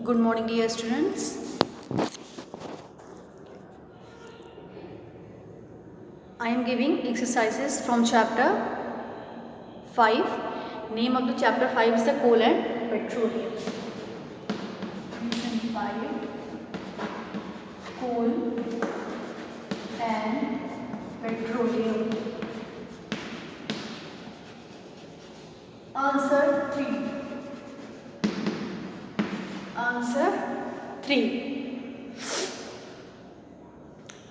Good morning, dear students. I am giving exercises from chapter 5. Name of the chapter 5 is the coal and petroleum. Lesson 5, coal and petroleum. Answer 3. Answer 3.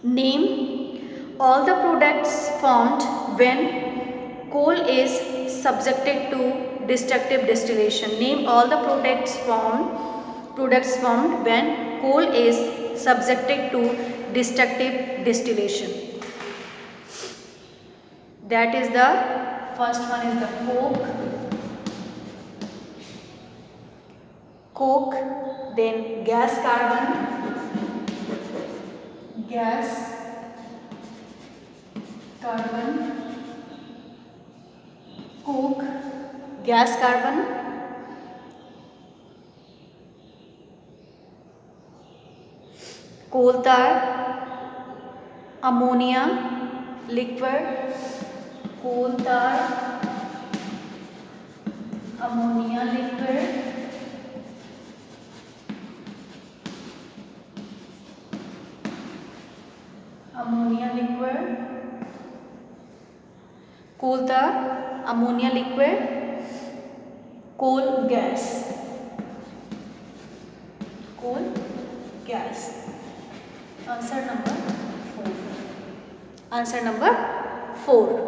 Name all the products formed when coal is subjected to destructive distillation. Name all the products formed when coal is subjected to destructive distillation. That is the first one is the coke, then gas carbon, coke, gas carbon, coal tar, ammonia liquid, coal tar, ammonia liquid, coal tar, ammonia liquid, coal gas. Answer number 4. Answer number 4.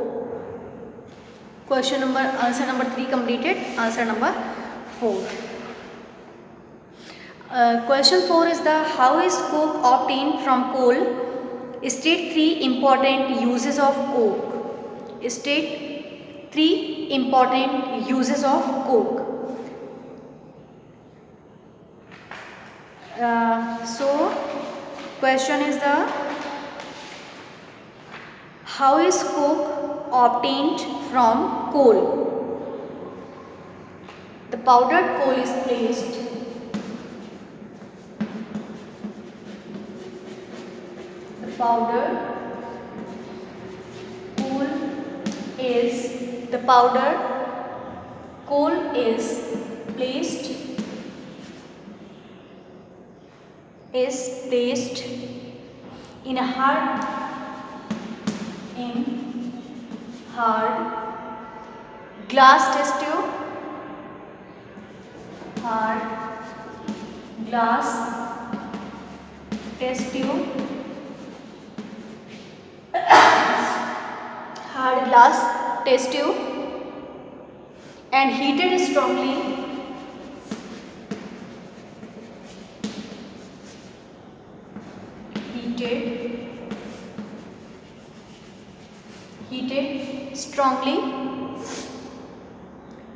Answer number 3 completed. Answer number 4. Question 4 is the how is coke obtained from coal? State 3 important uses of coke. State 3 important uses of coke. So question is the how is coke obtained from coal? The powdered coal is placed the powdered coal is placed in a hard glass test tube, and heated strongly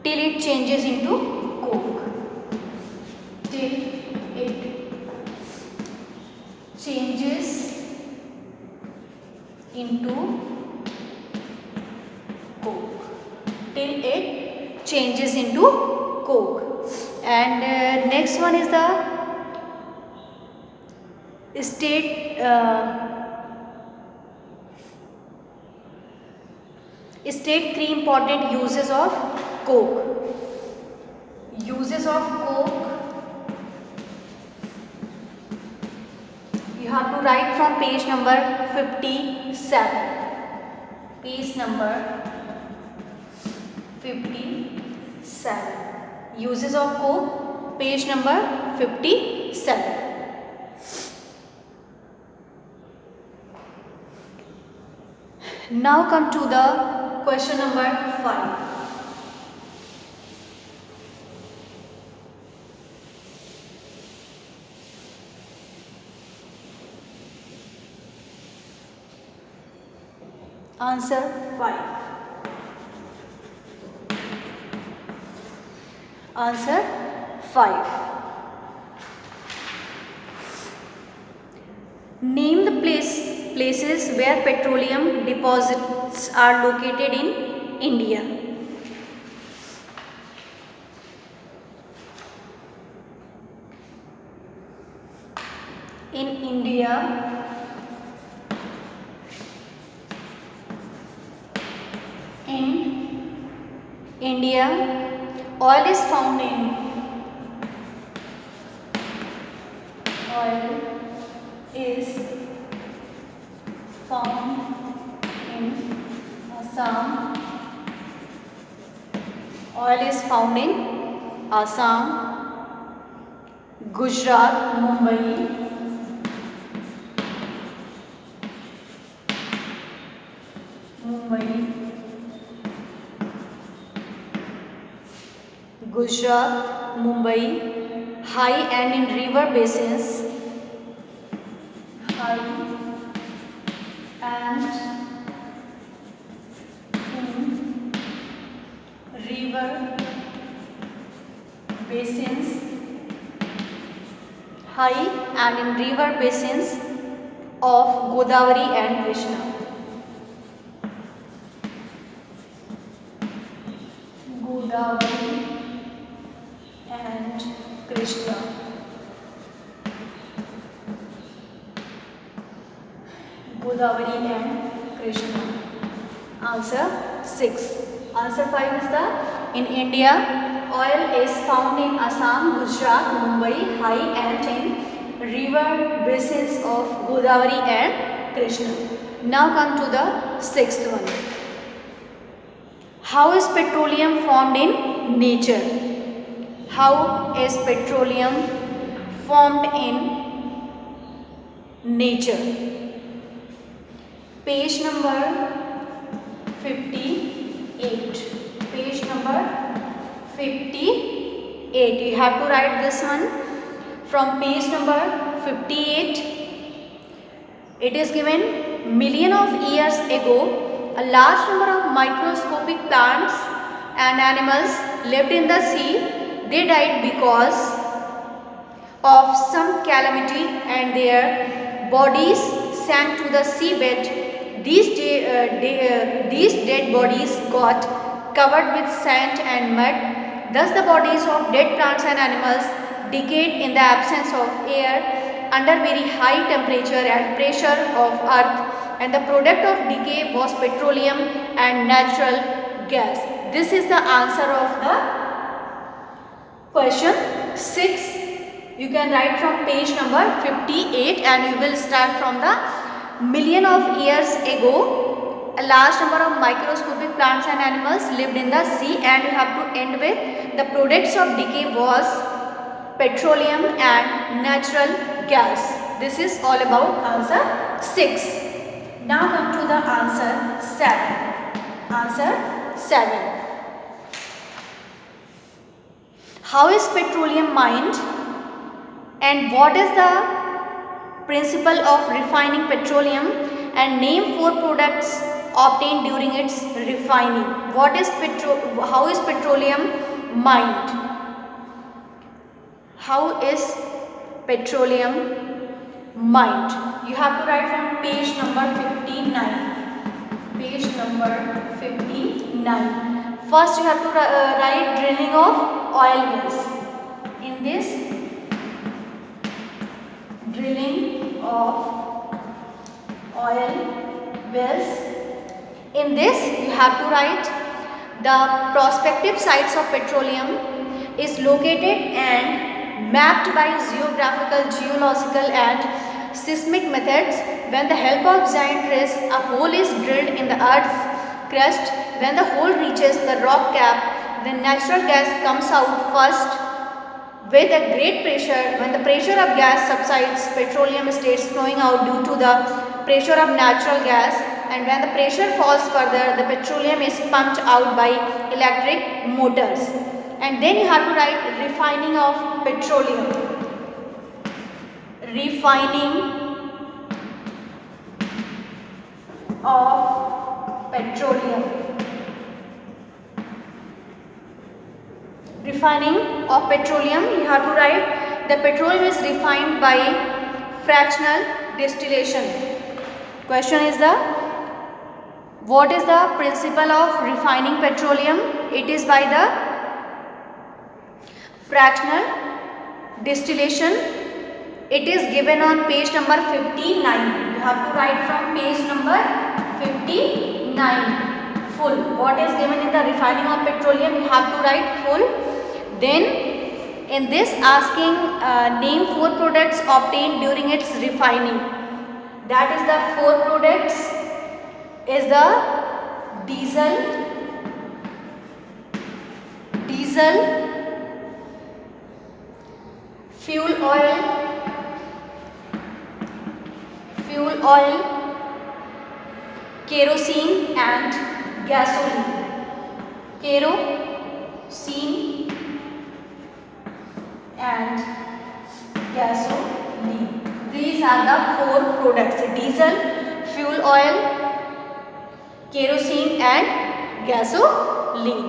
till it changes into coke. Till it changes into coke. And next one is the state 3 important uses of coke. Uses of coke you have to write from page number 57. Page number 57. Uses of coke, page number 57. Now come to the question number 5. Answer 5. Answer 5. Name the places where petroleum deposits are located in India. In India, oil is found in Assam. Oil is found in Assam, Gujarat, Mumbai, Gujarat, Mumbai, high and in river basins, high and in river basins of Godavari and Krishna. Godavari and Krishna. Godavari and Krishna. Answer 6. Answer 5 is the in India, oil is found in Assam, Gujarat, Mumbai, high and in river basins of Godavari and Krishna. Now come to the 6th one. How is petroleum formed in nature? How is petroleum formed in nature? Page number 58. Page number 58. You have to write this one from page number 58. It is given million of years ago, a large number of microscopic plants and animals lived in the sea. They died because of some calamity and their bodies sank to the seabed. These dead bodies got covered with sand and mud. Thus the bodies of dead plants and animals decayed in the absence of air under very high temperature and pressure of earth, and the product of decay was petroleum and natural gas. This is the answer of the question 6. You can write from page number 58 and you will start from the million of years ago, a large number of microscopic plants and animals lived in the sea, and you have to end with the products of decay was petroleum and natural gas. This is all about answer 6. Now come to the answer 7. Answer 7. How is petroleum mined and what is the principle of refining petroleum, and name 4 products obtained during its refining. How is petroleum mined? How is petroleum mined? You have to write from page number 59. Page number 59. First you have to write drilling of oil wells. In this drilling of oil wells, in this you have to write the prospective sites of petroleum is located and mapped by geographical, geological and seismic methods. When the help of giant rays, a hole is drilled in the earth's crust. When the hole reaches the rock cap, the natural gas comes out first with a great pressure. When the pressure of gas subsides, petroleum starts flowing out due to the pressure of natural gas, and when the pressure falls further, the petroleum is pumped out by electric motors. And then you have to write refining of petroleum. Refining of petroleum. Refining of petroleum, you have to write the petroleum is refined by fractional distillation. Question is what is the principle of refining petroleum? It is by the fractional distillation. It is given on page number 59. You have to write from page number 59 full. What is given in the refining of petroleum? You have to write full. Then in this asking name 4 products obtained during its refining. That is the 4 products is the diesel, fuel oil, kerosene and gasoline. Kerosene and gasoline. These are the 4 products: diesel, fuel oil, kerosene and gasoline.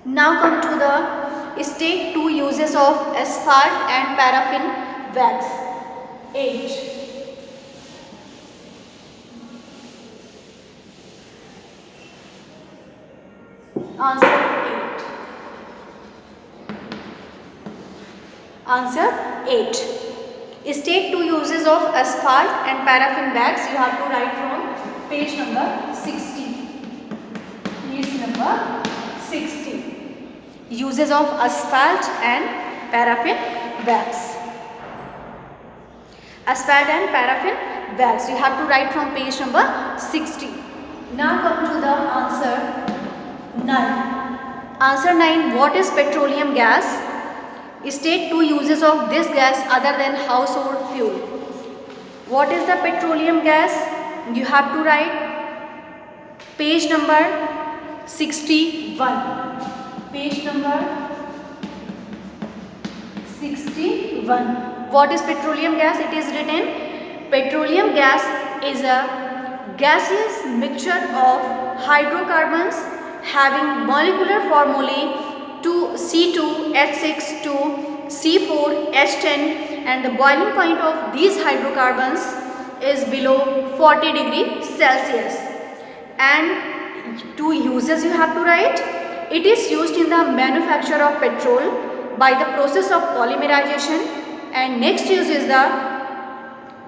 Now come to the state 2 uses of asphalt and paraffin wax. 8. Answer 8. Answer 8. State 2 uses of asphalt and paraffin wax. You have to write from page number 60. Page number 60. Uses of asphalt and paraffin wax. Asphalt and paraffin wax. You have to write from page number 60. Now come to the answer 9. Answer 9. What is petroleum gas? State 2 uses of this gas other than household fuel. What is the petroleum gas? You have to write page number 61. Page number 61. What is petroleum gas? It is written, petroleum gas is a gaseous mixture of hydrocarbons having molecular formulae to C2H6 to C4H10, and the boiling point of these hydrocarbons is below 40 degrees Celsius. And 2 uses you have to write. It is used in the manufacture of petrol by the process of polymerization. And next use is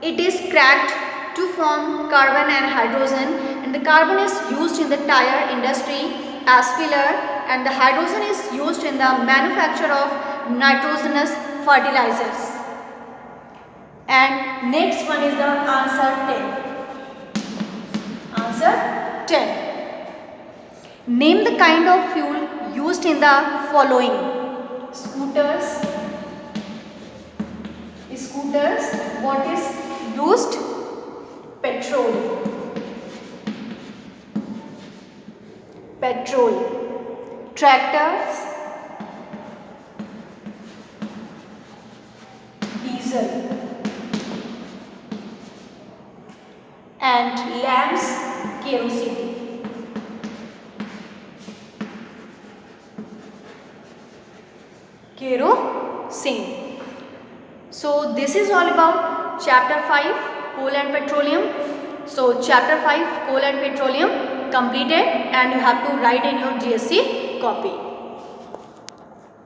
it is cracked to form carbon and hydrogen, and the carbon is used in the tire industry as filler, and the hydrogen is used in the manufacture of nitrogenous fertilizers. And next one is the answer 10. Answer 10. Name the kind of fuel used in the following: scooters. What is used? Petrol. Tractors, diesel, and lamps, kerosene. So this is all about chapter 5, coal and petroleum. So chapter 5, coal and petroleum completed, and you have to write in your GSC copy.